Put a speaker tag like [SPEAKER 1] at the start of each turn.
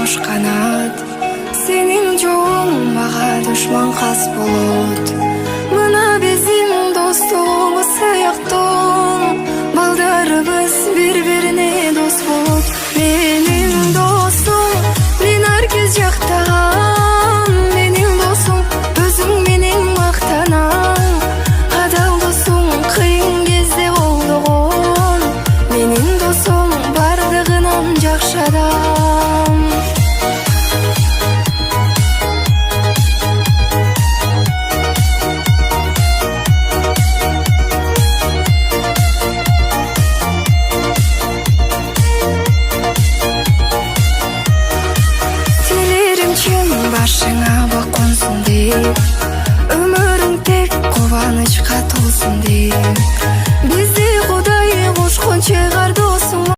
[SPEAKER 1] кош канат. Сенин жолуң мага душман кас болот. Мына биздин достугубуз сыяктуу, балдарыбыз бири-бирине дос болот. Менин досум, мен ар кез жактаган. Менин досум, өзүң менен мактанам. Адал досуң кыйын кезде колдогон. Менин досум бардыгынан жакшы адам. Башыңа бак консун деп